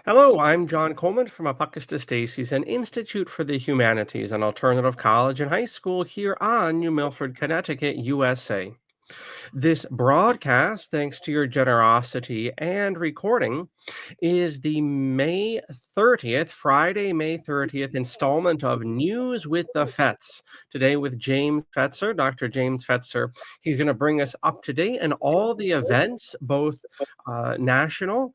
Hello, I'm John Coleman from ApocatastasisInstitute for the Humanities, an alternative college and high school here on New Milford, Connecticut, USA. This broadcast, thanks to your generosity and recording, is the May 30th, Friday, May 30th installment of News with the Fetz. Today with James Fetzer, Dr. James Fetzer. He's going to bring us up to date on all the events, both national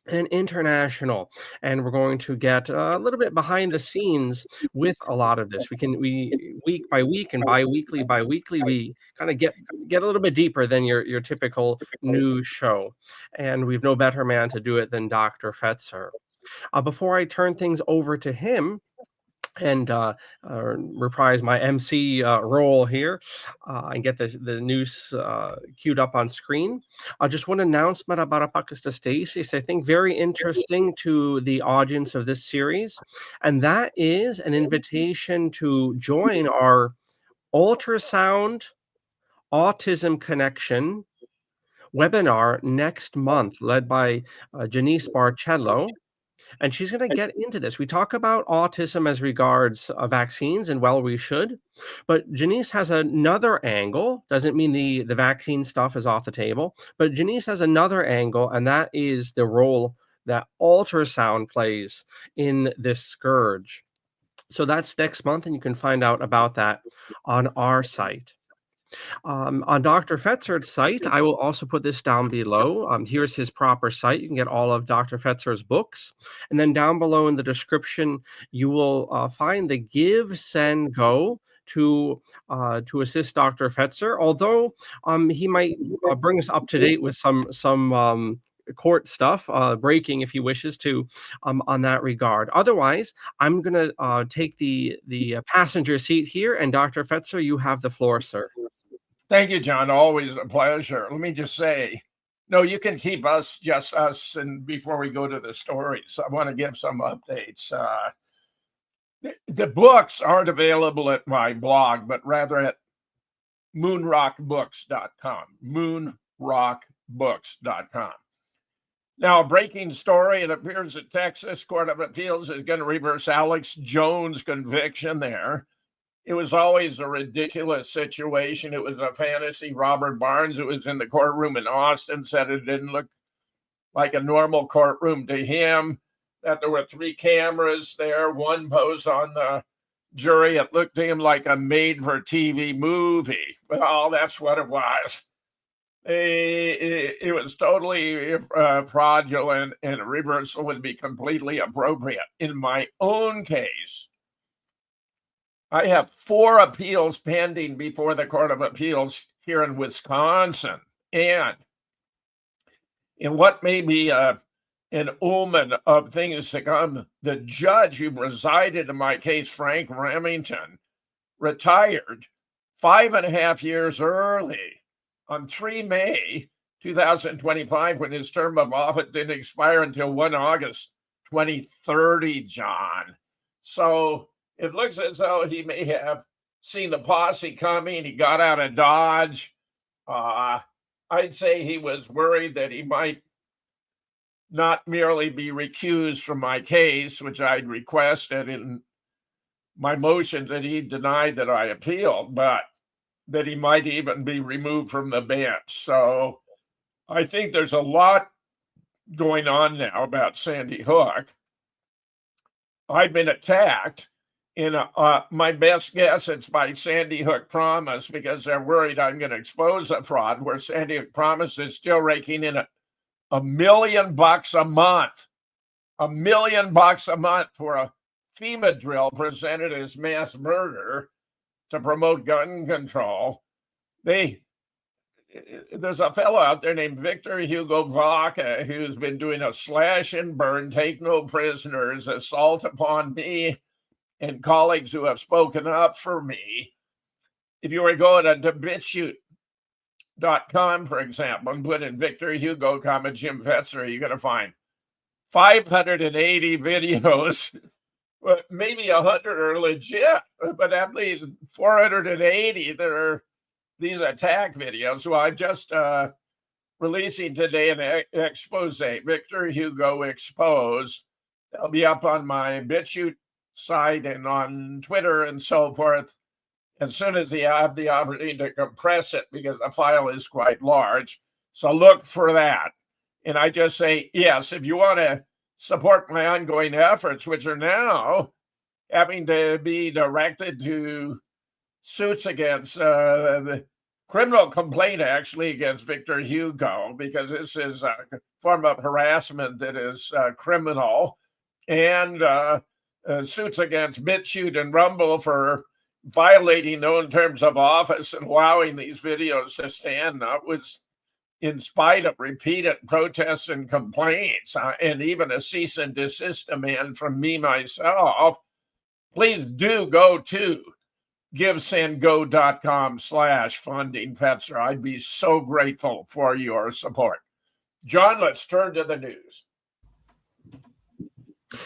and international, and we're going to get a little bit behind the scenes with a lot of this. We week by week and bi-weekly we kind of get a little bit deeper than your typical news show, and we've no better man to do it than Dr. Fetzer. Before I turn things over to him and reprise my MC role here and get the news queued up on screen. Just one announcement about Apocatastasis, I think very interesting to the audience of this series, and that is an invitation to join our ultrasound autism connection webinar next month, led by Janice Barcello, and she's going to get into this. We talk about autism as regards vaccines, and well, we should. But Janice has another angle. Doesn't mean the vaccine stuff is off the table, but Janice has another angle, and that is the role that ultrasound plays in this scourge. So that's next month, and you can find out about that on our site. On Dr. Fetzer's site, I will also put this down below. Here's his proper site. You can get all of Dr. Fetzer's books. And then down below in the description, you will find the Give, Send, Go to assist Dr. Fetzer. Although he might bring us up to date with some court stuff, breaking if he wishes to, on that regard. Otherwise, I'm going to take the passenger seat here, and Dr. Fetzer, you have the floor, sir. Thank you, John. Always a pleasure. Let me just say, no, you can keep us, just us. And before we go to the stories, I want to give some updates. The books aren't available at my blog, but rather at moonrockbooks.com, moonrockbooks.com. Now, a breaking story. It appears that Texas Court of Appeals is going to reverse Alex Jones' conviction there. It was always a ridiculous situation. It was a fantasy. Robert Barnes, who was in the courtroom in Austin, said it didn't look like a normal courtroom to him, that there were 3 cameras there, one post on the jury. It looked to him like a made-for-TV movie. Well, that's what it was. It was totally fraudulent, and a reversal would be completely appropriate. In my own case, I have 4 appeals pending before the Court of Appeals here in Wisconsin. And in what may be an omen of things to come, the judge who presided in my case, Frank Remington, retired 5.5 years early on 3 May 2025, when his term of office didn't expire until 1 August 2030, John. So it looks as though he may have seen the posse coming. He got out of Dodge. I'd say he was worried that he might not merely be recused from my case, which I'd requested in my motions that he denied that I appealed, but that he might even be removed from the bench. So I think there's a lot going on now about Sandy Hook. I've been attacked. In my best guess, it's by Sandy Hook Promise, because they're worried I'm going to expose a fraud, where Sandy Hook Promise is still raking in $1 million a month, $1 million a month for a FEMA drill presented as mass murder to promote gun control. There's a fellow out there named Victor Hugo Vaca who's been doing a slash and burn, take no prisoners, assault upon me and colleagues who have spoken up for me. If you were to go to BitChute.com, for example, and put in Victor Hugo, Jim Fetzer, you're going to find 580 videos. Well, maybe 100 are legit, but at least 480 that are these attack videos. So I just releasing today an expose, Victor Hugo Expose. They'll be up on my BitChute site and on Twitter and so forth as soon as you have the opportunity to compress it, because the file is quite large. So look for that. And I just say, yes, if you want to support my ongoing efforts, which are now having to be directed to suits against the criminal complaint, actually, against Victor Hugo, because this is a form of harassment that is criminal, and suits against BitChute and Rumble for violating known terms of office and allowing these videos to stand, in spite of repeated protests and complaints, and even a cease and desist demand from me myself. Please do go to givesendgo.com/funding Fetzer. I'd be so grateful for your support. John, let's turn to the news.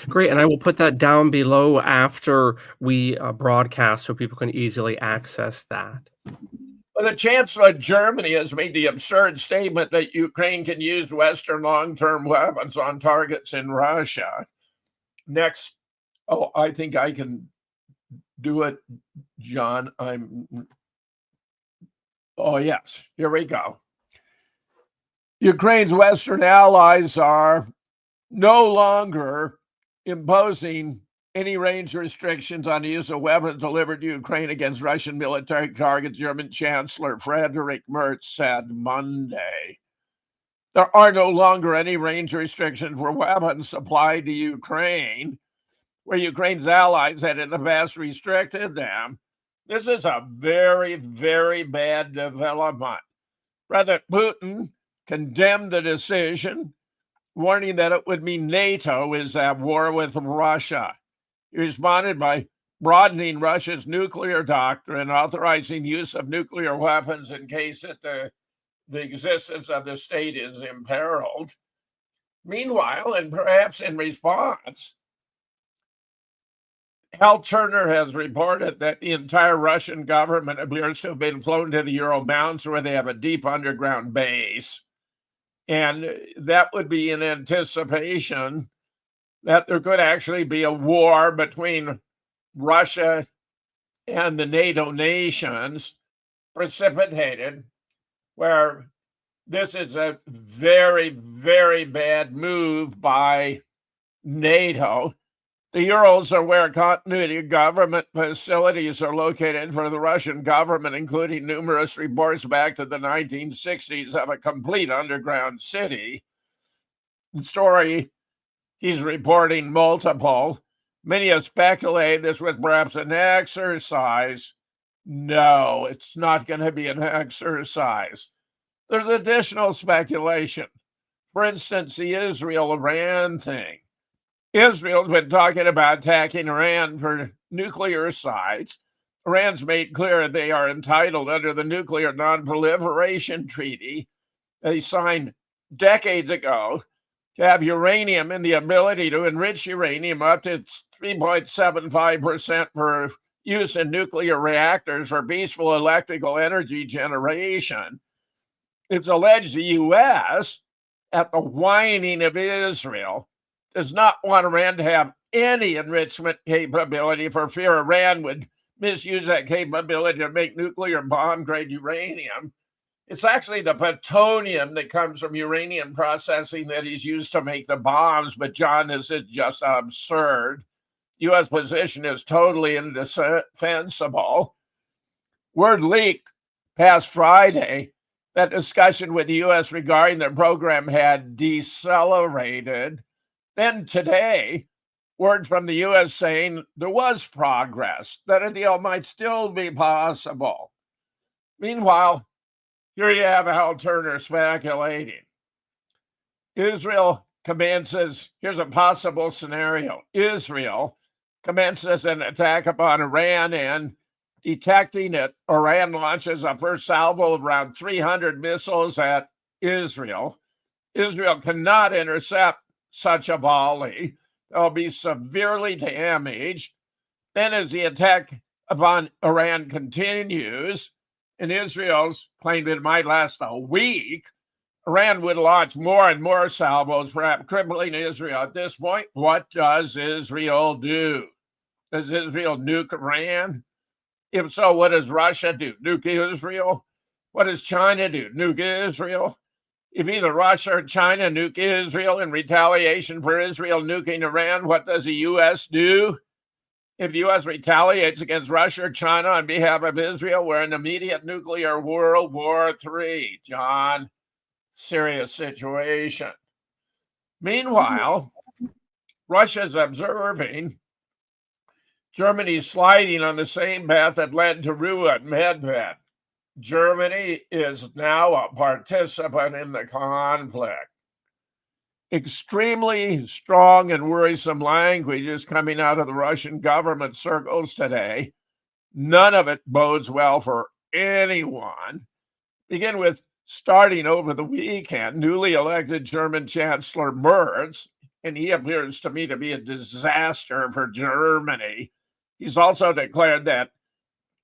Great, and I will put that down below after we broadcast so people can easily access that. Well, the Chancellor of Germany has made the absurd statement that Ukraine can use Western long-term weapons on targets in Russia. Next, I think I can do it, John. Yes, here we go. Ukraine's Western allies are no longer imposing any range restrictions on the use of weapons delivered to Ukraine against Russian military targets, German Chancellor Friedrich Merz said Monday. There are no longer any range restrictions for weapons supplied to Ukraine, where Ukraine's allies had in the past restricted them. This is a very, very bad development. President Putin condemned the decision, warning that it would mean NATO is at war with Russia. He responded by broadening Russia's nuclear doctrine, authorizing use of nuclear weapons in case that the existence of the state is imperiled. Meanwhile, and perhaps in response, Hal Turner has reported that the entire Russian government appears to have been flown to the Ural Mountains, where they have a deep underground base. And that would be in anticipation that there could actually be a war between Russia and the NATO nations, precipitated, where this is a very, very bad move by NATO. The Urals are where continuity government facilities are located for the Russian government, including numerous reports back to the 1960s of a complete underground city. The story he's reporting multiple. Many have speculated this was perhaps an exercise. No, it's not going to be an exercise. There's additional speculation. For instance, the Israel-Iran thing. Israel's been talking about attacking Iran for nuclear sites. Iran's made clear they are entitled under the Nuclear Non-Proliferation Treaty they signed decades ago to have uranium and the ability to enrich uranium up to 3.75% for use in nuclear reactors for peaceful electrical energy generation. It's alleged the U.S., at the whining of Israel, does not want Iran to have any enrichment capability for fear Iran would misuse that capability to make nuclear bomb-grade uranium. It's actually the plutonium that comes from uranium processing that is used to make the bombs, but John, this is just absurd. U.S. position is totally indefensible. Word leaked past Friday that discussion with the U.S. regarding the program had decelerated. Then today, word from the U.S. saying there was progress, that a deal might still be possible. Meanwhile, here you have Hal Turner speculating. Israel commences, here's a possible scenario. Israel commences an attack upon Iran, and detecting it, Iran launches a first salvo of around 300 missiles at Israel. Israel cannot intercept such a volley. They'll be severely damaged. Then as the attack upon Iran continues, and Israel's claimed it might last a week, Iran would launch more and more salvos, perhaps crippling Israel. At this point, what does Israel do? Does Israel nuke Iran? If so, what does Russia do? Nuke Israel? What does China do? Nuke Israel? If either Russia or China nuke Israel in retaliation for Israel nuking Iran, what does the U.S. do? If the U.S. retaliates against Russia or China on behalf of Israel, we're in immediate nuclear World War III. John, serious situation. Meanwhile, Russia's observing Germany sliding on the same path that led to ruin, Medved. Germany is now a participant in the conflict. Extremely strong and worrisome language is coming out of the Russian government circles today. None of it bodes well for anyone. Begin with starting over the weekend, newly elected German Chancellor Merz, and he appears to me to be a disaster for Germany. He's also declared that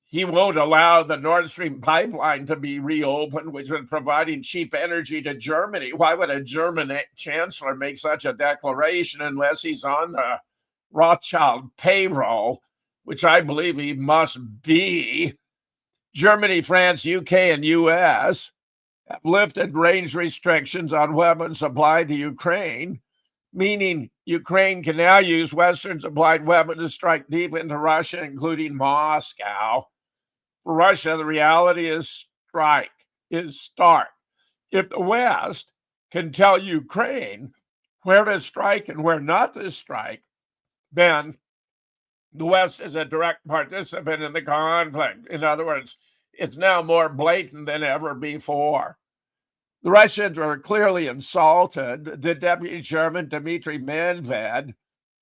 he won't allow the Nord Stream pipeline to be reopened, which was providing cheap energy to Germany. Why would a German chancellor make such a declaration unless he's on the Rothschild payroll, which I believe he must be? Germany, France, UK, and US have lifted range restrictions on weapons supplied to Ukraine, meaning Ukraine can now use Western-supplied weapons to strike deep into Russia, including Moscow. For Russia, the reality is stark. If the West can tell Ukraine where to strike and where not to strike, then the West is a direct participant in the conflict. In other words, it's now more blatant than ever before. The Russians are clearly insulted. The Deputy Chairman, Dmitry Medved,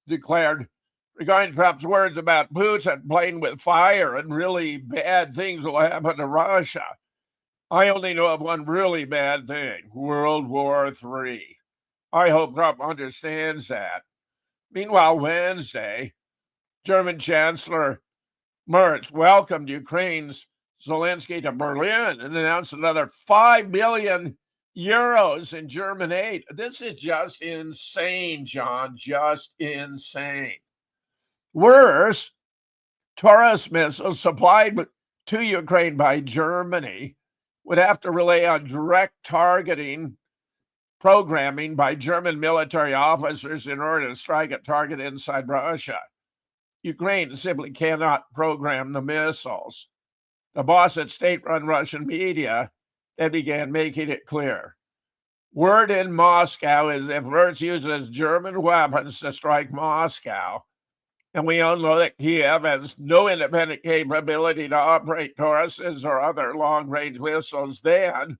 declared regarding Trump's words about Putin playing with fire and really bad things will happen to Russia. I only know of one really bad thing, World War III. I hope Trump understands that. Meanwhile, Wednesday, German Chancellor Merz welcomed Ukraine's Zelensky to Berlin and announced another 5 billion euros in German aid. This is just insane, John, just insane. Worse, Taurus missiles supplied to Ukraine by Germany would have to rely on direct targeting programming by German military officers in order to strike a target inside Russia. Ukraine simply cannot program the missiles. The boss at state-run Russian media then began making it clear. Word in Moscow is if Merz uses German weapons to strike Moscow, and we all know that Kiev has no independent capability to operate Tauruses or other long-range missiles, then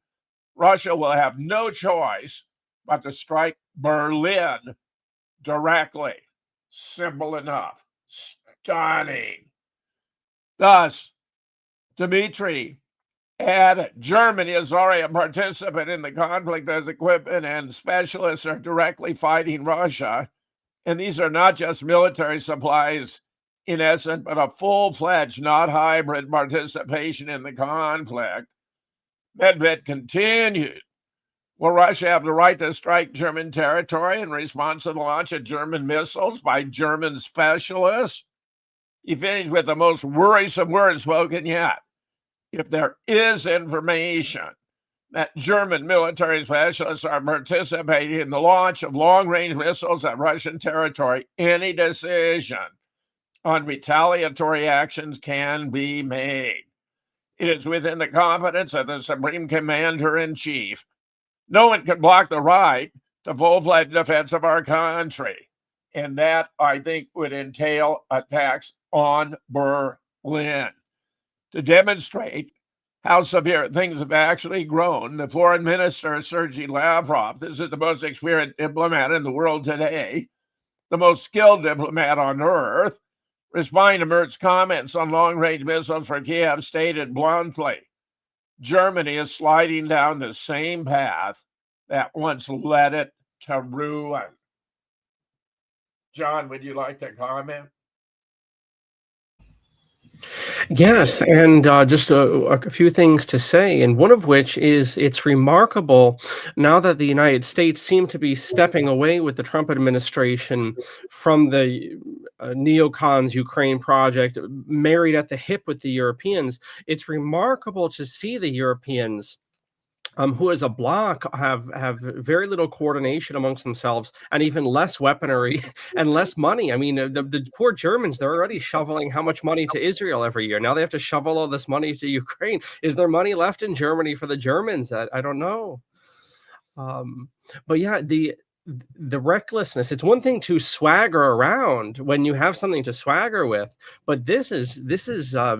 Russia will have no choice but to strike Berlin directly. Simple enough. Stunning. Thus, Dmitry added, Germany is already a participant in the conflict as equipment and specialists are directly fighting Russia. And these are not just military supplies in essence, but a full-fledged, not hybrid participation in the conflict. Medved continued, will Russia have the right to strike German territory in response to the launch of German missiles by German specialists? He finished with the most worrisome words spoken yet. If there is information that German military specialists are participating in the launch of long-range missiles at Russian territory, any decision on retaliatory actions can be made. It is within the competence of the Supreme Commander-in-Chief. No one can block the right to full-fledged defense of our country. And that, I think, would entail attacks on Berlin. To demonstrate how severe things have actually grown, the foreign minister, Sergei Lavrov, this is the most experienced diplomat in the world today, the most skilled diplomat on earth, responding to Merz's comments on long-range missiles for Kiev, stated bluntly, Germany is sliding down the same path that once led it to ruin. John, would you like to comment? Yes, and just a few things to say, and one of which is it's remarkable now that the United States seem to be stepping away with the Trump administration from the neocons Ukraine project, married at the hip with the Europeans. It's remarkable to see the Europeans who as a bloc have very little coordination amongst themselves and even less weaponry and less money. I mean, the poor Germans, they're already shoveling how much money to Israel every year. Now they have to shovel all this money to Ukraine. Is there money left in Germany for the Germans? I don't know. Um, but yeah, the recklessness. It's one thing to swagger around when you have something to swagger with, but this is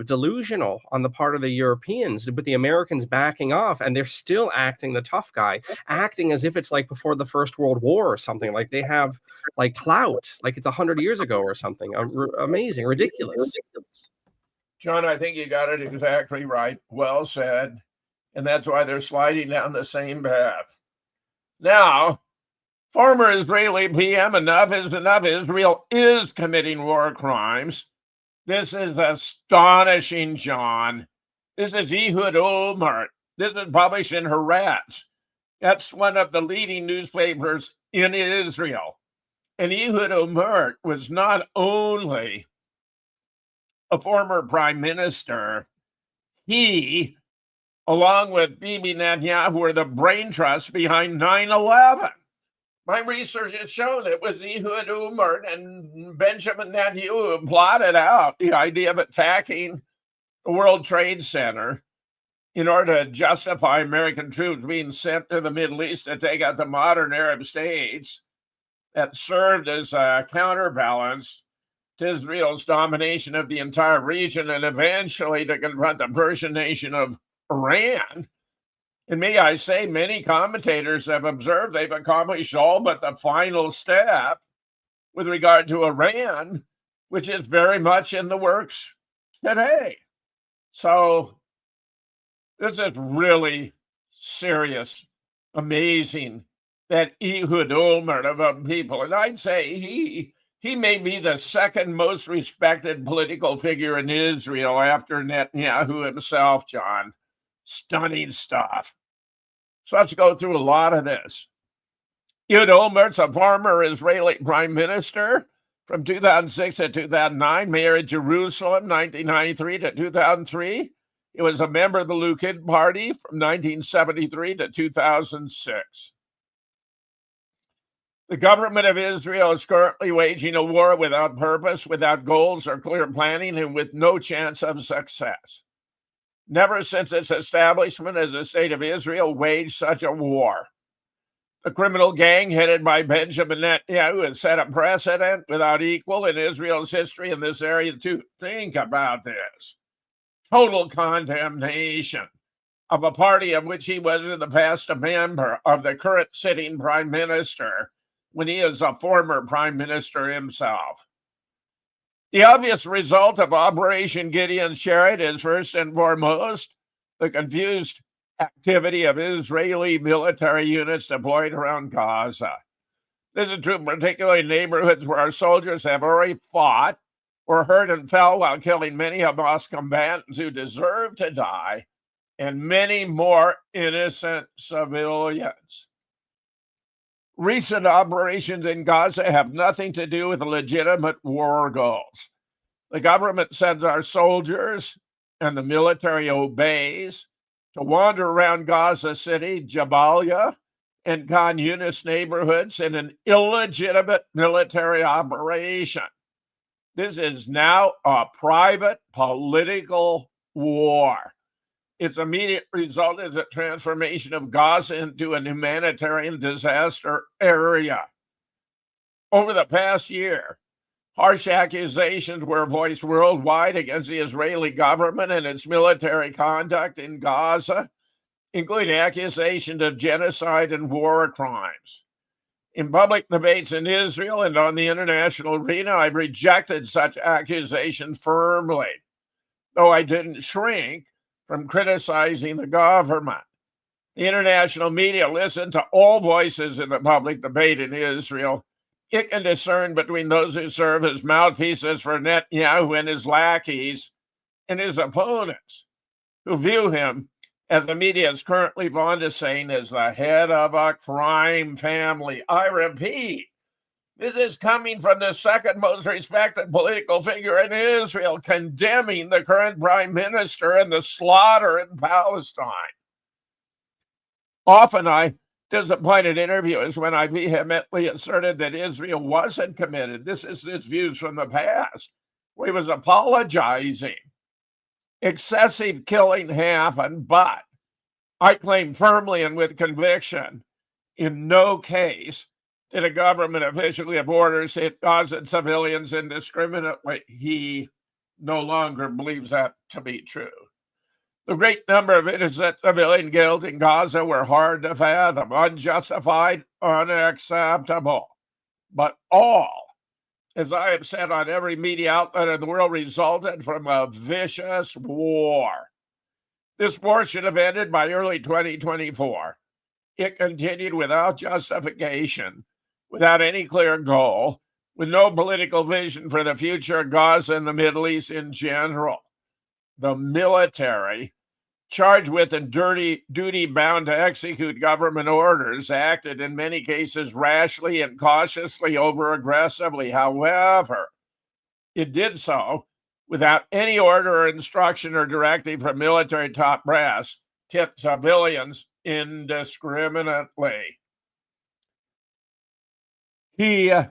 delusional on the part of the Europeans, with the Americans backing off, and they're still acting the tough guy, acting as if it's like before the First World War or something. Like they have like clout, like it's 100 years ago or something. Amazing, ridiculous. John, I think you got it exactly right. Well said. And that's why they're sliding down the same path. Now, former Israeli PM, enough is enough. Israel is committing war crimes. This is astonishing, John. This is Ehud Olmert. This is published in Haaretz. That's one of the leading newspapers in Israel. And Ehud Olmert was not only a former prime minister, he, along with Bibi Netanyahu, were the brain trust behind 9/11. My research has shown it was Ehud Olmert and Benjamin Netanyahu who plotted out the idea of attacking the World Trade Center in order to justify American troops being sent to the Middle East to take out the modern Arab states that served as a counterbalance to Israel's domination of the entire region and eventually to confront the Persian nation of Iran. And may I say, many commentators have observed they've accomplished all but the final step with regard to Iran, which is very much in the works today. So this is really serious, amazing that Ehud Olmert of people, and I'd say he may be the second most respected political figure in Israel after Netanyahu himself, John. Stunning stuff. So let's go through a lot of this. Ehud Olmert's a former Israeli prime minister from 2006 to 2009, mayor of Jerusalem, 1993 to 2003. He was a member of the Likud party from 1973 to 2006. The government of Israel is currently waging a war without purpose, without goals or clear planning, and with no chance of success. Never since its establishment as a state of Israel waged such a war. The criminal gang headed by Benjamin Netanyahu has set a precedent without equal in Israel's history in this area too. Think about this. Total condemnation of a party of which he was in the past a member, of the current sitting prime minister, when he is a former prime minister himself. The obvious result of Operation Gideon's Chariot is, first and foremost, the confused activity of Israeli military units deployed around Gaza. This is true particularly in neighborhoods where our soldiers have already fought or hurt and fell while killing many Hamas combatants who deserve to die and many more innocent civilians. Recent operations in Gaza have nothing to do with legitimate war goals. The government sends our soldiers, and the military obeys, to wander around Gaza City, Jabalia, and Khan Yunis neighborhoods in an illegitimate military operation. This is now a private political war. Its immediate result is a transformation of Gaza into an humanitarian disaster area. Over the past year, harsh accusations were voiced worldwide against the Israeli government and its military conduct in Gaza, including accusations of genocide and war crimes. In public debates in Israel and on the international arena, I've rejected such accusations firmly, though I didn't shrink from criticizing the government. The international media listen to all voices in the public debate in Israel. It can discern between those who serve as mouthpieces for Netanyahu and his lackeys and his opponents, who view him, as the media is currently fond of saying, as the head of a crime family. I repeat, this is coming from the second most respected political figure in Israel, condemning the current prime minister and the slaughter in Palestine. Often I disappointed interviewers when I vehemently asserted that Israel wasn't committed. This is his views from the past, where he was apologizing. Excessive killing happened, but I claim firmly and with conviction, in no case did a government official give orders hit Gaza civilians indiscriminately. He no longer believes that to be true. The great number of innocent civilian killed in Gaza were hard to fathom, unjustified, unacceptable. But all, as I have said on every media outlet in the world, resulted from a vicious war. This war should have ended by early 2024. It continued without justification, without any clear goal, with no political vision for the future of Gaza and the Middle East in general. The military, charged with and duty bound to execute government orders, acted in many cases rashly and cautiously, over aggressively. However, it did so without any order or instruction or directive from military top brass, to civilians indiscriminately. The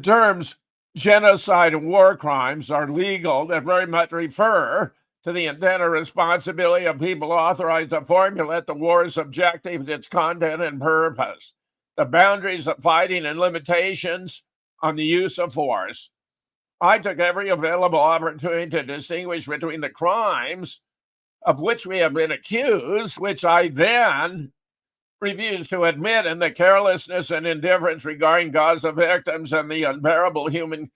terms genocide and war crimes are legal that very much refer to the intent or responsibility of people authorized to formulate the war's objectives, its content, and purpose, the boundaries of fighting, and limitations on the use of force. I took every available opportunity to distinguish between the crimes of which we have been accused, which I then refused to admit, and the carelessness and indifference regarding Gaza victims and the unbearable human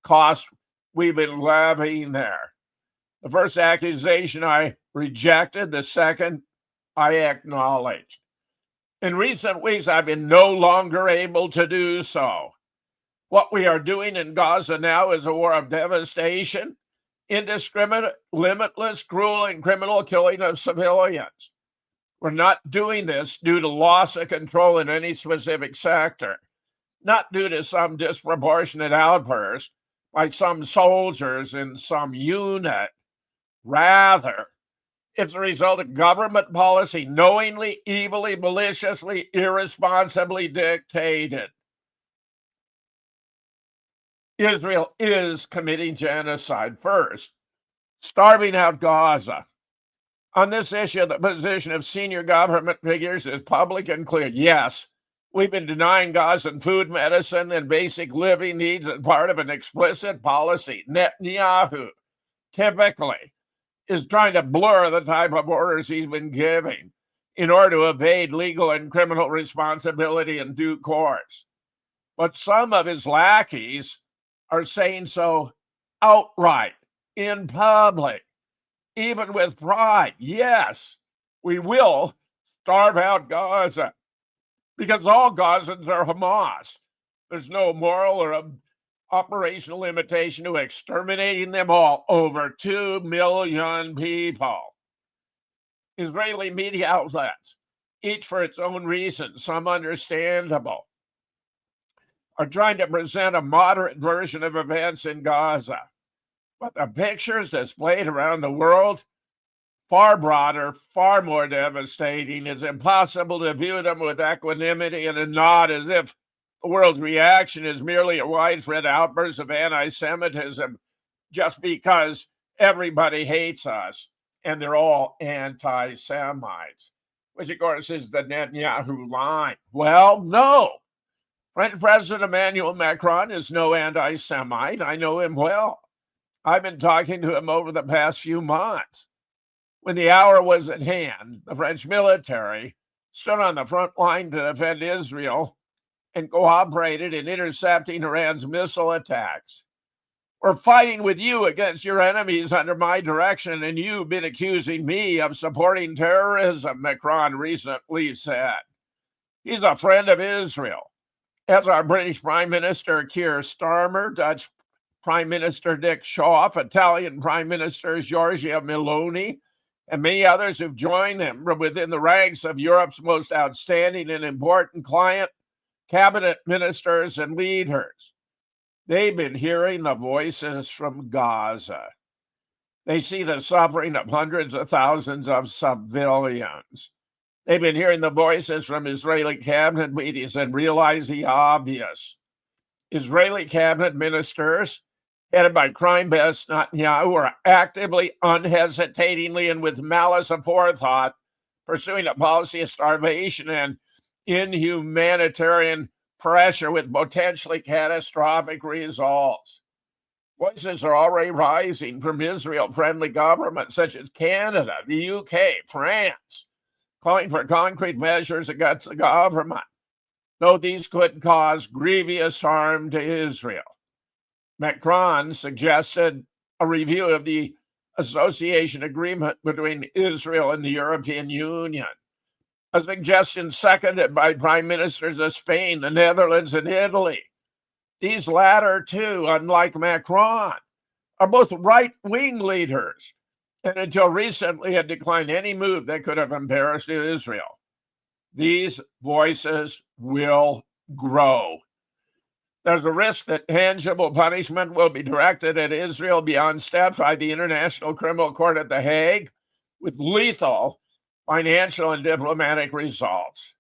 cost we've been levying there. The first accusation I rejected, the second I acknowledged. In recent weeks, I've been no longer able to do so. What we are doing in Gaza now is a war of devastation, indiscriminate, limitless, cruel, and criminal killing of civilians. We're not doing this due to loss of control in any specific sector, not due to some disproportionate outburst by some soldiers in some unit. Rather, it's a result of government policy knowingly, evilly, maliciously, irresponsibly dictated. Israel is committing genocide. First, starving out Gaza. On this issue, the position of senior government figures is public and clear. Yes, we've been denying Gazan food, medicine, and basic living needs as part of an explicit policy. Netanyahu typically is trying to blur the type of orders he's been giving in order to evade legal and criminal responsibility in due course. But some of his lackeys are saying so outright, in public, even with pride. Yes, we will starve out Gaza, because all Gazans are Hamas. There's no moral or operational limitation to exterminating them all, over 2 million people. Israeli media outlets, each for its own reasons, some understandable, are trying to present a moderate version of events in Gaza. But the pictures displayed around the world, far broader, far more devastating. It's impossible to view them with equanimity and not as if the world's reaction is merely a widespread outburst of anti-Semitism just because everybody hates us and they're all anti-Semites, which of course is the Netanyahu line. Well, no. French President Emmanuel Macron is no anti-Semite. I know him well. I've been talking to him over the past few months. When the hour was at hand, the French military stood on the front line to defend Israel and cooperated in intercepting Iran's missile attacks. We're fighting with you against your enemies under my direction, and you've been accusing me of supporting terrorism, Macron recently said. He's a friend of Israel, as our British Prime Minister Keir Starmer, Dutch Prime Minister Dick Schaaf, Italian Prime Minister Giorgia Meloni, and many others who've joined him from within the ranks of Europe's most outstanding and important cabinet ministers and leaders. They've been hearing the voices from Gaza. They see the suffering of hundreds of thousands of civilians. They've been hearing the voices from Israeli cabinet meetings and realize the obvious. Israeli cabinet ministers, headed by crime boss Netanyahu, are actively, unhesitatingly, and with malice aforethought pursuing a policy of starvation and inhumanitarian pressure with potentially catastrophic results. Voices are already rising from Israel-friendly governments such as Canada, the UK, France, calling for concrete measures against the government, though these could cause grievous harm to Israel. Macron suggested a review of the association agreement between Israel and the European Union, a suggestion seconded by prime ministers of Spain, the Netherlands, and Italy. These latter two, unlike Macron, are both right-wing leaders, and until recently had declined any move that could have embarrassed Israel. These voices will grow. There's a risk that tangible punishment will be directed at Israel beyond steps by the International Criminal Court at The Hague, with lethal financial and diplomatic results.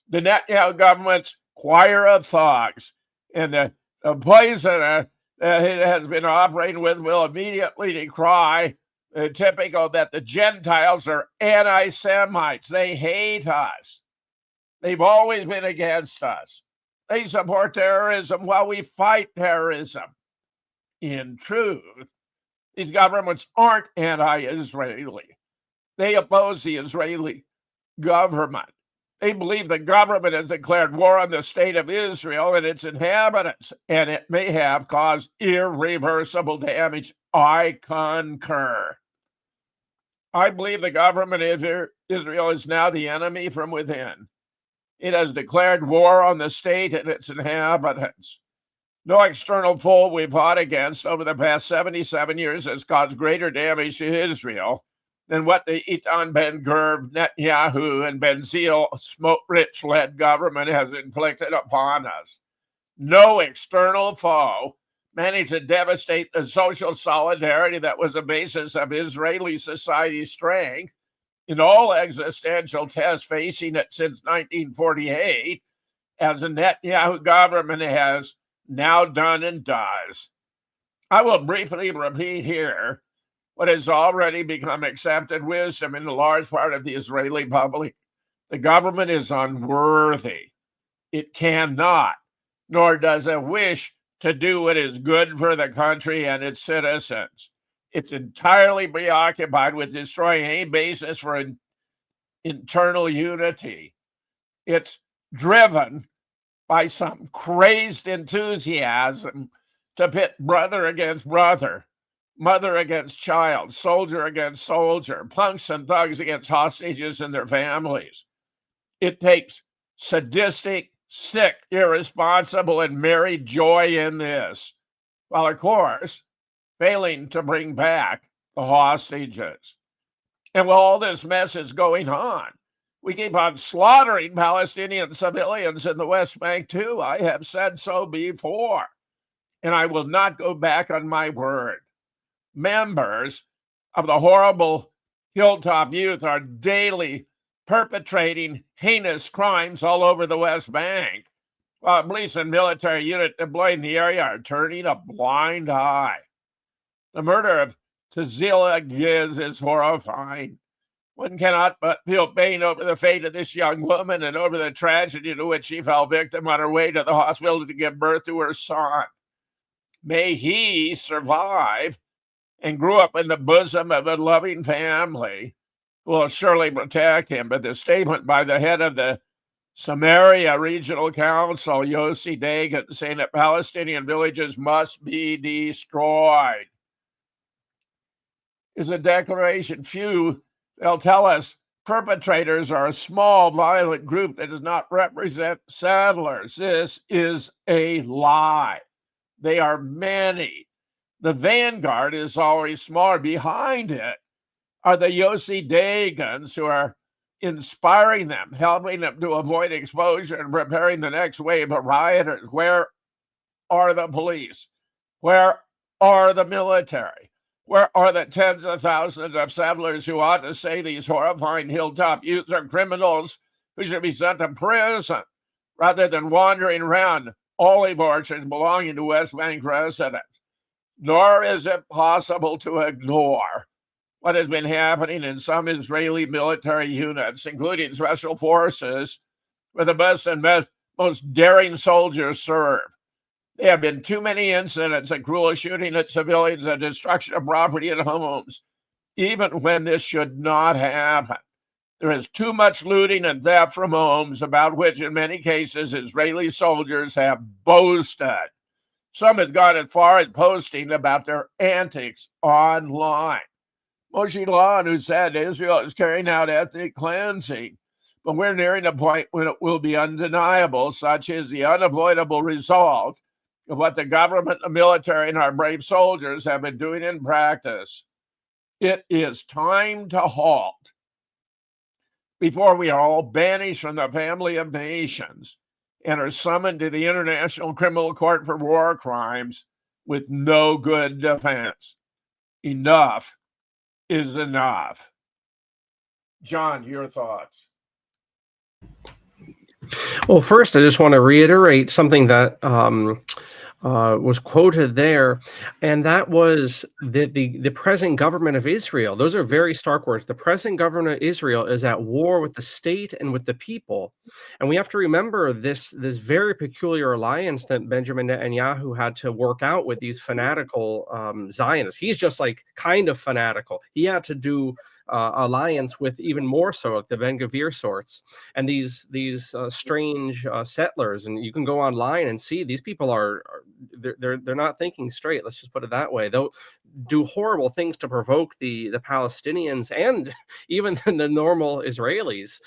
The Netanyahu government's choir of thugs and the poison that it has been operating with will immediately decry the typical that the Gentiles are anti-Semites. They hate us. They've always been against us. They support terrorism while we fight terrorism. In truth, these governments aren't anti-Israeli. They oppose the Israeli government. They believe the government has declared war on the state of Israel and its inhabitants, and it may have caused irreversible damage. I concur. I believe the government of Israel is now the enemy from within. It has declared war on the state and its inhabitants. No external foe we've fought against over the past 77 years has caused greater damage to Israel than what the Eitan Ben-Gvir, Netanyahu, and Benzil Smotrich-led government has inflicted upon us. No external foe managed to devastate the social solidarity that was the basis of Israeli society's strength in all existential tests facing it since 1948, as the Netanyahu government has now done and does. I will briefly repeat here what has already become accepted wisdom in a large part of the Israeli public. The government is unworthy. It cannot, nor does it wish to do what is good for the country and its citizens. It's entirely preoccupied with destroying any basis for internal unity. It's driven by some crazed enthusiasm to pit brother against brother, mother against child, soldier against soldier, punks and thugs against hostages and their families. It takes sadistic, sick, irresponsible, and merry joy in this, while, of course, failing to bring back the hostages. And while all this mess is going on, we keep on slaughtering Palestinian civilians in the West Bank, too. I have said so before, and I will not go back on my word. Members of the horrible Hilltop Youth are daily perpetrating heinous crimes all over the West Bank, while police and military units deployed in the area are turning a blind eye. The murder of Tazila Giz is horrifying. One cannot but feel pain over the fate of this young woman and over the tragedy to which she fell victim on her way to the hospital to give birth to her son. May he survive and grew up in the bosom of a loving family who will surely protect him. But the statement by the head of the Samaria Regional Council, Yossi Dagan, saying that Palestinian villages must be destroyed, is a declaration. Few, they'll tell us, perpetrators are a small, violent group that does not represent settlers. This is a lie. They are many. The vanguard is always smaller. Behind it are the Yossi Dagans who are inspiring them, helping them to avoid exposure and preparing the next wave of rioters. Where are the police? Where are the military? Where are the tens of thousands of settlers who ought to say these horrifying hilltop youths are criminals who should be sent to prison rather than wandering around olive orchards belonging to West Bank residents? Nor is it possible to ignore what has been happening in some Israeli military units, including special forces, where the best and most daring soldiers serve. There have been too many incidents of cruel shooting at civilians and destruction of property and homes, even when this should not happen. There is too much looting and theft from homes, about which in many cases Israeli soldiers have boasted. Some have gone as far as posting about their antics online. Moshe Lan, who said Israel is carrying out ethnic cleansing, but we're nearing a point when it will be undeniable, such is the unavoidable result of what the government, the military, and our brave soldiers have been doing in practice. It is time to halt before we are all banished from the family of nations and are summoned to the International Criminal Court for war crimes with no good defense. Enough is enough. John, your thoughts? Well, first, I just want to reiterate something that was quoted there, and that was that the present government of Israel, those are very stark words. The present government of Israel is at war with the state and with the people. And we have to remember this very peculiar alliance that Benjamin Netanyahu had to work out with these fanatical Zionists. He's just like kind of fanatical. He had to do alliance with even more so like the Ben Gvir sorts and these strange settlers. And you can go online and see these people they're not thinking straight. Let's just put it that way. They'll do horrible things to provoke the Palestinians and even the normal Israelis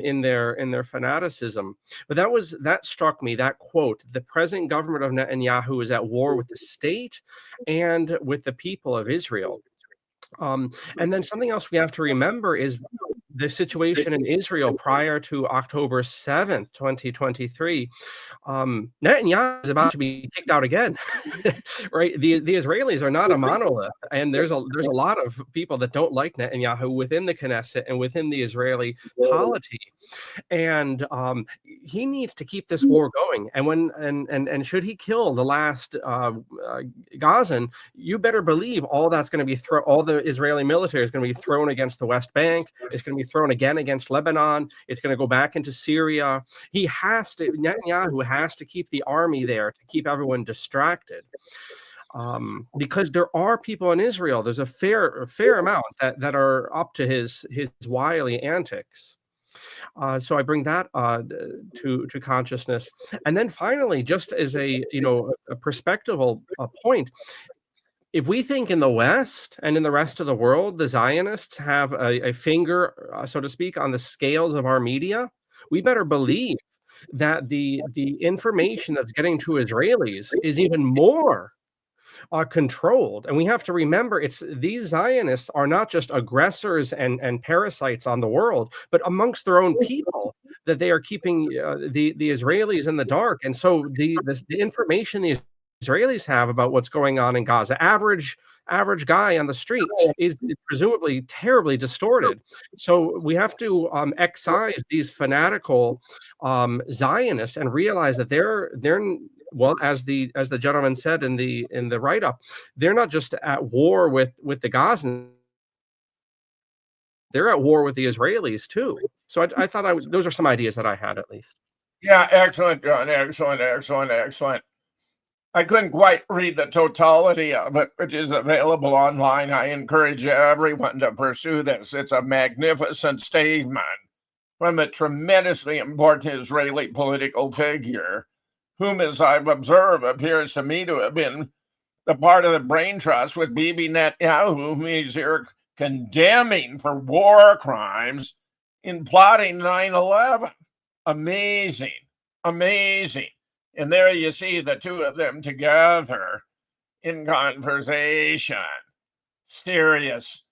in their fanaticism. But that struck me, that quote: the present government of Netanyahu is at war with the state and with the people of Israel. And then something else we have to remember is the situation in Israel prior to October 7th, 2023. Netanyahu is about to be kicked out again, right? The Israelis are not a monolith, and there's a lot of people that don't like Netanyahu within the Knesset and within the Israeli polity. And he needs to keep this war going. And should he kill the last Gazan, you better believe all that's going to be all the Israeli military is going to be thrown against the West Bank. It's going to be thrown again against Lebanon. It's going to go back into Syria. Netanyahu has to keep the army there to keep everyone distracted. Because there are people in Israel, there's a fair amount that are up to his wily antics. So I bring that to consciousness. And then finally, just as a perspectival point, if we think in the West and in the rest of the world, the Zionists have a finger, so to speak, on the scales of our media, we better believe that the information that's getting to Israelis is even more controlled. And we have to remember, these Zionists are not just aggressors and parasites on the world, but amongst their own people, that they are keeping the Israelis in the dark. And so the information the Israelis have about what's going on in Gaza, average guy on the street, is presumably terribly distorted. So we have to excise these fanatical Zionists and realize that they're well, as the gentleman said in the write-up, they're not just at war with the Gazans, they're at war with the Israelis too. So I thought those are some ideas that I had, at least. Yeah, excellent, John. Excellent. I couldn't quite read the totality of it, which is available online. I encourage everyone to pursue this. It's a magnificent statement from a tremendously important Israeli political figure, whom, as I've observed, appears to me to have been the part of the brain trust with Bibi Netanyahu, whom he's here condemning for war crimes in plotting 9/11. Amazing. And there you see the two of them together in conversation. Serious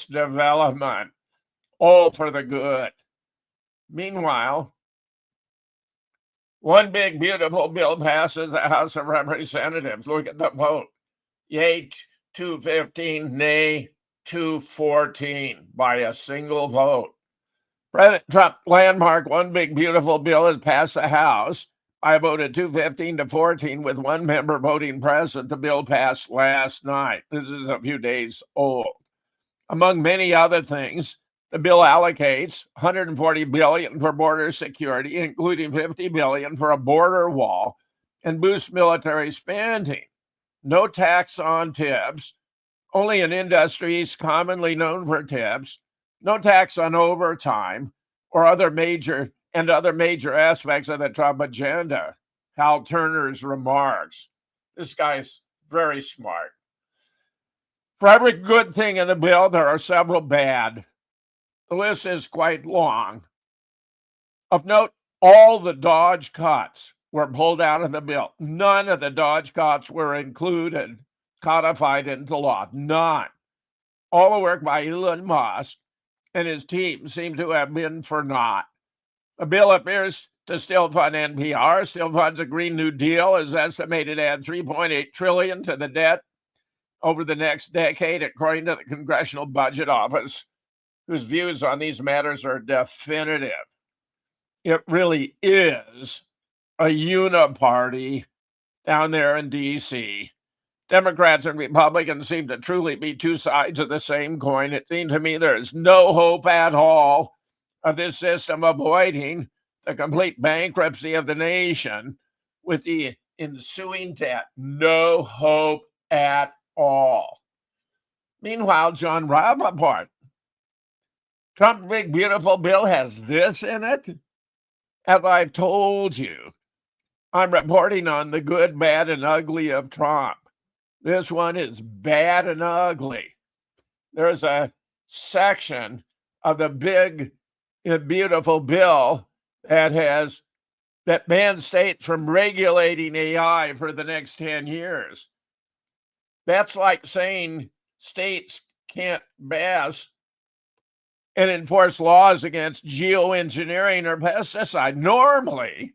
development, all for the good. Meanwhile, one big, beautiful bill passes the House of Representatives. Look at the vote. Yay, 215, nay, 214 by a single vote. President Trump landmark one big, beautiful bill has passed the House. I voted 215 to 14 with one member voting present. The bill passed last night. This is a few days old. Among many other things, the bill allocates $140 billion for border security, including $50 billion for a border wall, and boosts military spending. No tax on tips, only in industries commonly known for tips. No tax on overtime or other major aspects of the Trump agenda. Hal Turner's remarks. This guy's very smart. For every good thing in the bill, there are several bad. The list is quite long. Of note, all the Dodge cuts were pulled out of the bill. None of the Dodge cuts were included, codified into law. None. All the work by Elon Musk and his team seem to have been for naught. The bill appears to still fund NPR, still funds a Green New Deal, is estimated to add $3.8 trillion to the debt over the next decade, according to the Congressional Budget Office, whose views on these matters are definitive. It really is a uniparty down there in D.C. Democrats and Republicans seem to truly be two sides of the same coin. It seems to me there is no hope at all of this system avoiding the complete bankruptcy of the nation with the ensuing debt. No hope at all. Meanwhile, John Rappaport, Trump's big, beautiful bill has this in it. As I've told you, I'm reporting on the good, bad, and ugly of Trump. This one is bad and ugly. There's a section of the big, beautiful bill that bans states from regulating AI for the next 10 years. That's like saying states can't pass and enforce laws against geoengineering or pesticide. Normally,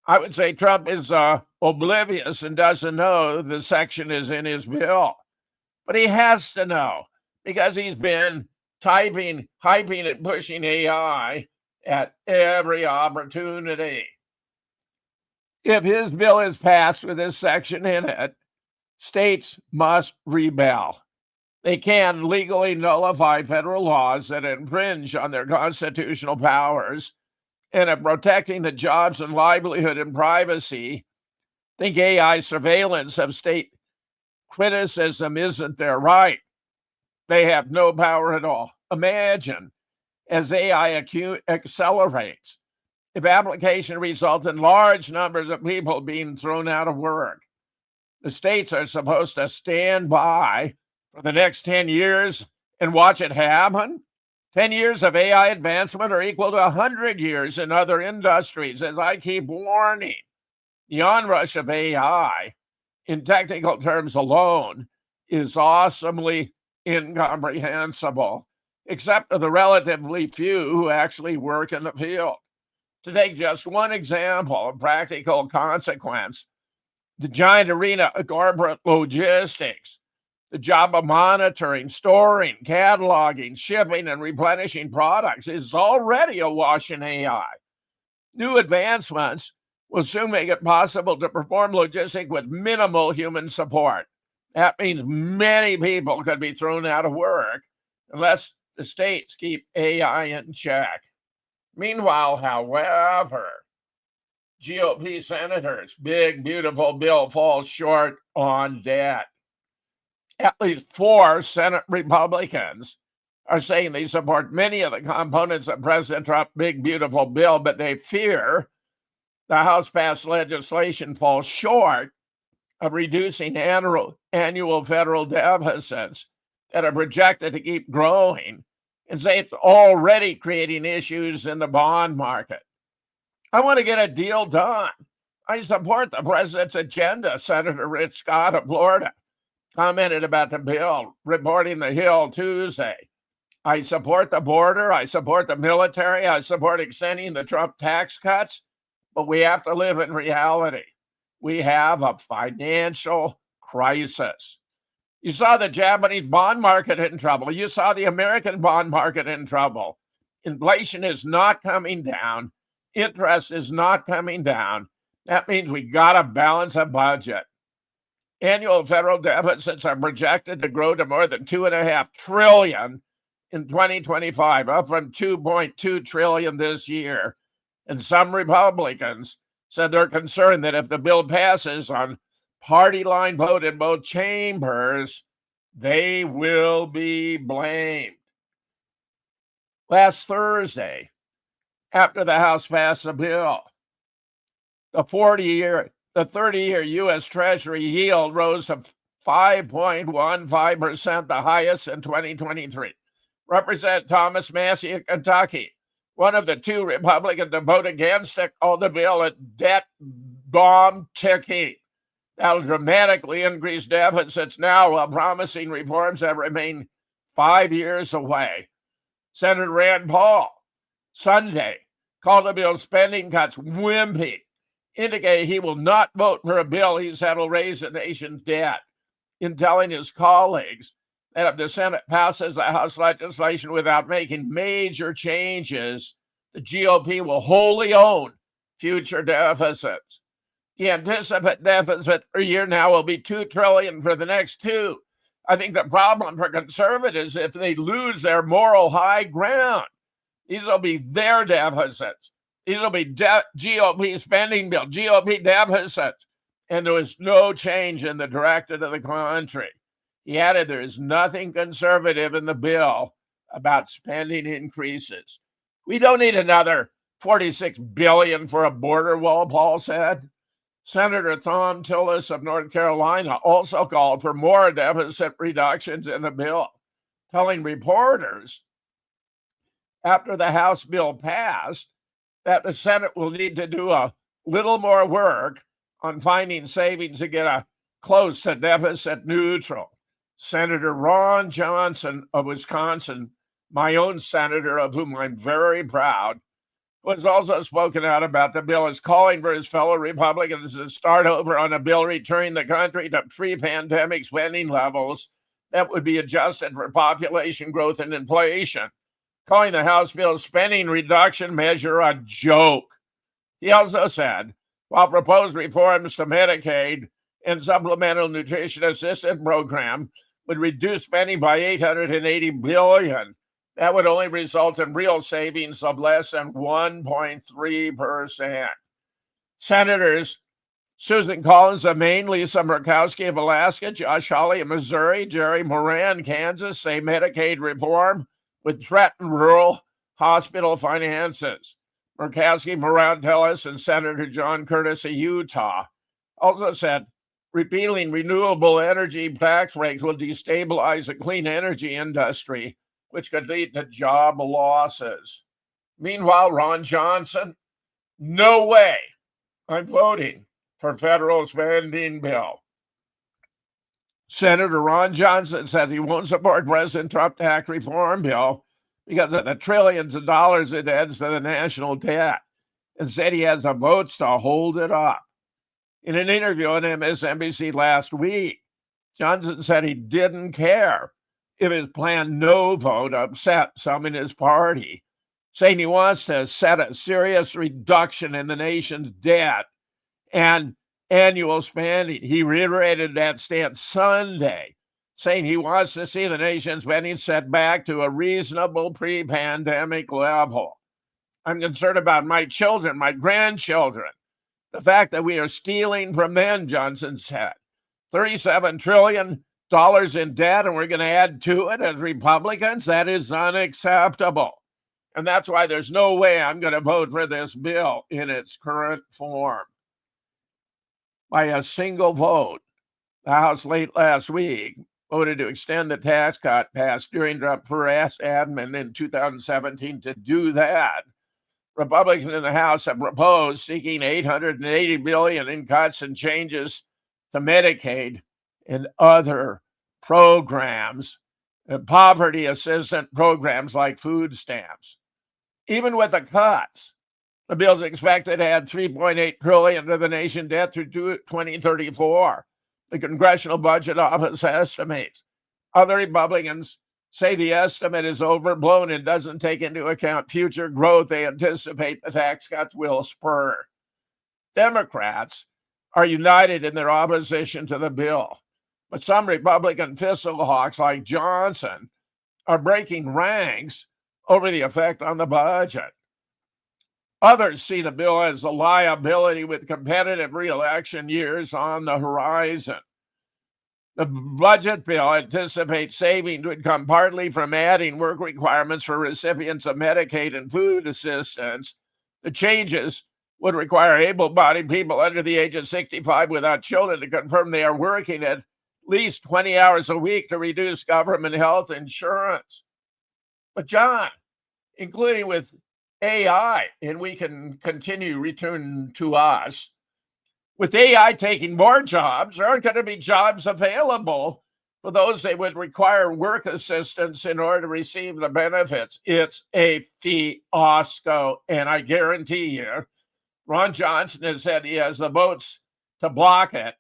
I would say Trump is oblivious and doesn't know the section is in his bill. But he has to know because he's been hyping and pushing AI at every opportunity. If his bill is passed with this section in it, states must rebel. They can legally nullify federal laws that infringe on their constitutional powers and of protecting the jobs and livelihood and privacy. Think AI surveillance of state criticism isn't their right. They have no power at all. Imagine as AI accelerates, if application results in large numbers of people being thrown out of work. The states are supposed to stand by for the next 10 years and watch it happen. 10 years of AI advancement are equal to 100 years in other industries, as I keep warning. The onrush of AI, in technical terms alone, is awesomely incomprehensible, except to the relatively few who actually work in the field. To take just one example of practical consequence, the giant arena of corporate logistics, the job of monitoring, storing, cataloging, shipping, and replenishing products is already awash in AI. New advancements will soon make it possible to perform logistics with minimal human support. That means many people could be thrown out of work unless the states keep AI in check. Meanwhile, however, GOP senators' big, beautiful bill falls short on debt. At least 4 Senate Republicans are saying they support many of the components of President Trump's big, beautiful bill, but they fear the House-passed legislation falls short of reducing annual federal deficits that are projected to keep growing, and say it's already creating issues in the bond market. I want to get a deal done. I support the president's agenda, Senator Rich Scott of Florida commented about the bill, reporting the Hill Tuesday. I support the border. I support the military. I support extending the Trump tax cuts, but we have to live in reality. We have a financial crisis. You saw the Japanese bond market in trouble. You saw the American bond market in trouble. Inflation is not coming down. Interest is not coming down. That means we got to balance a budget. Annual federal deficits are projected to grow to more than $2.5 trillion in 2025, up from $2.2 trillion this year. And some Republicans said they're concerned that if the bill passes on party line vote in both chambers, they will be blamed. Last Thursday, after the House passed the bill, the 30-year U.S. Treasury yield rose to 5.15%, the highest in 2023. Representative Thomas Massey of Kentucky, one of the two Republicans to vote against it, called the bill a debt bomb ticking. That'll dramatically increase deficits now, while promising reforms that remain 5 years away. Senator Rand Paul, Sunday, called the bill's spending cuts wimpy, indicating he will not vote for a bill he said will raise the nation's debt, in telling his colleagues that if the Senate passes the House legislation without making major changes, the GOP will wholly own future deficits. The anticipated deficit per year now will be $2 trillion for the next two. I think the problem for conservatives, if they lose their moral high ground, these will be their deficits. These will be GOP spending bill, GOP deficits. And there was no change in the direction of the country. He added there is nothing conservative in the bill about spending increases. We don't need another $46 billion for a border wall, Paul said. Senator Thom Tillis of North Carolina also called for more deficit reductions in the bill, telling reporters after the House bill passed that the Senate will need to do a little more work on finding savings to get close to deficit neutral. Senator Ron Johnson of Wisconsin, my own senator, of whom I'm very proud, was also spoken out about the bill, is calling for his fellow Republicans to start over on a bill returning the country to pre-pandemic spending levels that would be adjusted for population growth and inflation, calling the House bill spending reduction measure a joke. He also said, while proposed reforms to Medicaid and supplemental nutrition assistance program would reduce spending by $880 billion, that would only result in real savings of less than 1.3%. Senators Susan Collins of Maine, Lisa Murkowski of Alaska, Josh Hawley of Missouri, Jerry Moran, Kansas, say Medicaid reform would threaten rural hospital finances. Murkowski, Moran, Tillis, and Senator John Curtis of Utah also said repealing renewable energy tax rates will destabilize the clean energy industry, which could lead to job losses. Meanwhile, Ron Johnson, no way I'm voting for federal spending bill. Senator Ron Johnson says he won't support President Trump tax reform bill because of the trillions of dollars it adds to the national debt, and said he has the votes to hold it up. In an interview on MSNBC last week, Johnson said he didn't care if his planned no vote upset some in his party, saying he wants to set a serious reduction in the nation's debt and annual spending. He reiterated that stance Sunday, saying he wants to see the nation's spending set back to a reasonable pre-pandemic level. I'm concerned about my children, my grandchildren, the fact that we are stealing from them, Johnson said. $37 trillion in debt, and we're going to add to it as Republicans. That is unacceptable. And that's why there's no way I'm going to vote for this bill in its current form. By a single vote, the House late last week voted to extend the tax cut passed during Trump's first admin in 2017 to do that. Republicans in the House have proposed seeking $880 billion in cuts and changes to Medicaid and other programs, poverty assistance programs like food stamps. Even with the cuts, the bill's expected to add $3.8 trillion to the nation debt through 2034. The Congressional Budget Office estimates. Other Republicans say the estimate is overblown and doesn't take into account future growth they anticipate the tax cuts will spur. Democrats are united in their opposition to the bill, but some Republican fiscal hawks like Johnson are breaking ranks over the effect on the budget. Others see the bill as a liability with competitive re-election years on the horizon. The budget bill anticipates savings would come partly from adding work requirements for recipients of Medicaid and food assistance. The changes would require able-bodied people under the age of 65 without children to confirm they are working at least 20 hours a week to reduce government health insurance. But John, including with AI, and we can continue return to us, with AI taking more jobs, there aren't going to be jobs available for those that would require work assistance in order to receive the benefits. It's a fiasco, and I guarantee you, Ron Johnson has said he has the votes to block it.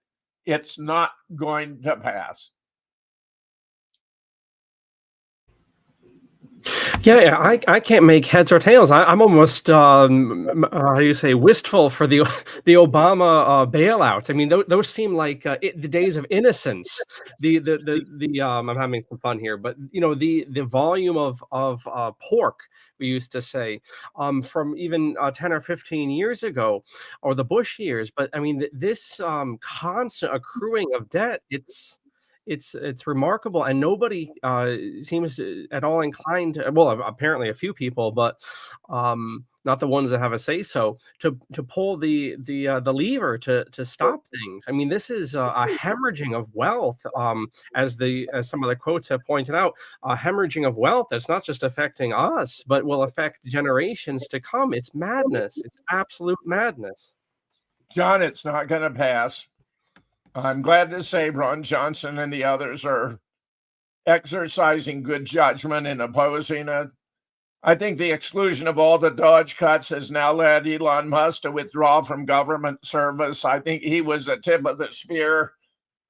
It's not going to pass. Yeah, I can't make heads or tails. I'm almost how do you say, wistful for the Obama bailouts. I mean, those seem like the days of innocence. I'm having some fun here, but the volume of pork, we used to say, from even 10 or 15 years ago, or the Bush years. But I mean, this constant accruing of debt, it's remarkable, and nobody seems at all inclined to, well, apparently a few people, but not the ones that have a say so, to pull the lever to stop things. I mean, this is a hemorrhaging of wealth, as some of the quotes have pointed out, a hemorrhaging of wealth that's not just affecting us, but will affect generations to come. It's madness. It's absolute madness. John, it's not going to pass. I'm glad to say Ron Johnson and the others are exercising good judgment in opposing it. I think the exclusion of all the Dodge cuts has now led Elon Musk to withdraw from government service. I think he was the tip of the spear.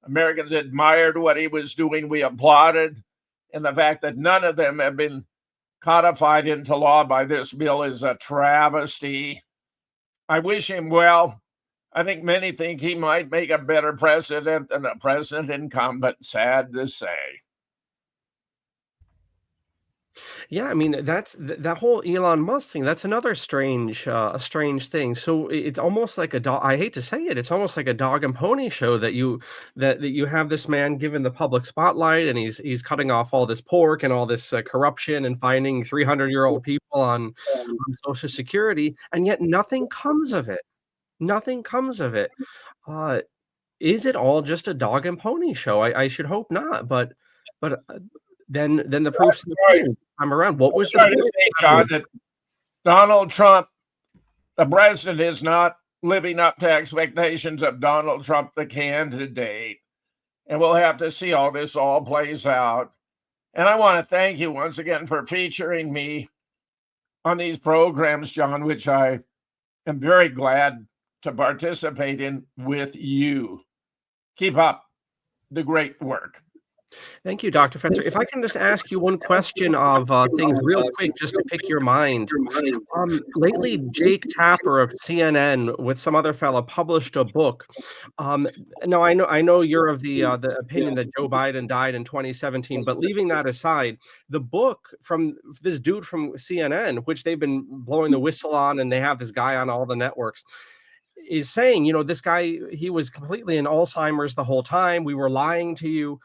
Americans admired what he was doing. We applauded. And the fact that none of them have been codified into law by this bill is a travesty. I wish him well. I think many think he might make a better president than the president incumbent, sad to say. Yeah, I mean, that's that whole Elon Musk thing. That's another strange thing. So it's almost like a dog. I hate to say it. It's almost like a dog and pony show that you have this man given the public spotlight, and he's cutting off all this pork and all this corruption and finding 300-year-old people on Social Security, and yet nothing comes of it. Nothing comes of it. Is it all just a dog and pony show? I should hope not, but then the proof's in the pudding. I'm around. What was trying to say, John, that Donald Trump, the president, is not living up to expectations of Donald Trump, the candidate, and we'll have to see how this all plays out. And I want to thank you once again for featuring me on these programs, John, which I am very glad to participate in with you. Keep up the great work. Thank you, Dr. Fetzer. If I can just ask you one question of things real quick, just to pick your mind. Lately, Jake Tapper of CNN with some other fella published a book. Now, I know you're of the opinion that Joe Biden died in 2017, but leaving that aside, the book from this dude from CNN, which they've been blowing the whistle on, and they have this guy on all the networks, is saying, this guy, he was completely in Alzheimer's the whole time. We were lying to you.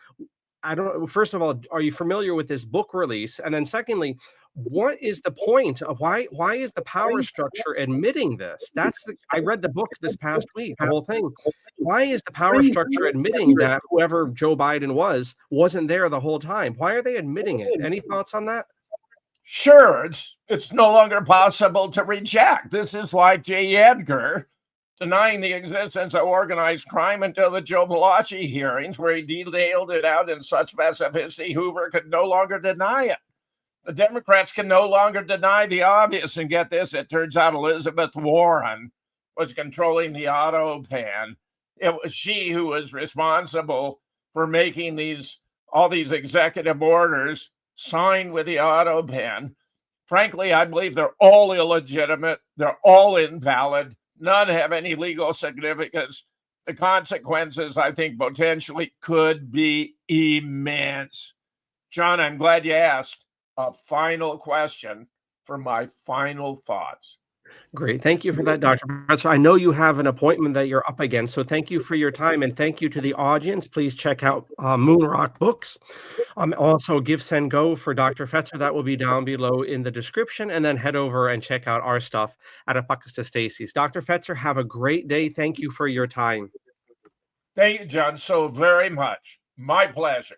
I don't know. First of all, are you familiar with this book release? And then secondly, what is the point of why is the power structure admitting this? I read the book this past week, the whole thing. Why is the power structure admitting that whoever Joe Biden wasn't there the whole time? Why are they admitting it? Any thoughts on that? Sure, it's no longer possible to reject. This is like J. Edgar denying the existence of organized crime until the Joe Malachi hearings, where he detailed it out in such specificity Hoover could no longer deny it. The Democrats can no longer deny the obvious. And get this, it turns out Elizabeth Warren was controlling the auto ban. It was she who was responsible for making all these executive orders signed with the auto ban. Frankly, I believe they're all illegitimate. They're all invalid. None have any legal significance. The consequences, I think, potentially could be immense. John, I'm glad you asked. A final question for my final thoughts. Great. Thank you for that, Dr. Fetzer. I know you have an appointment that you're up against, so thank you for your time, and thank you to the audience. Please check out Moonrock Books. Also, Give, Send, Go for Dr. Fetzer. That will be down below in the description, and then head over and check out our stuff at Apocatastasis. Dr. Fetzer, have a great day. Thank you for your time. Thank you, John, so very much. My pleasure.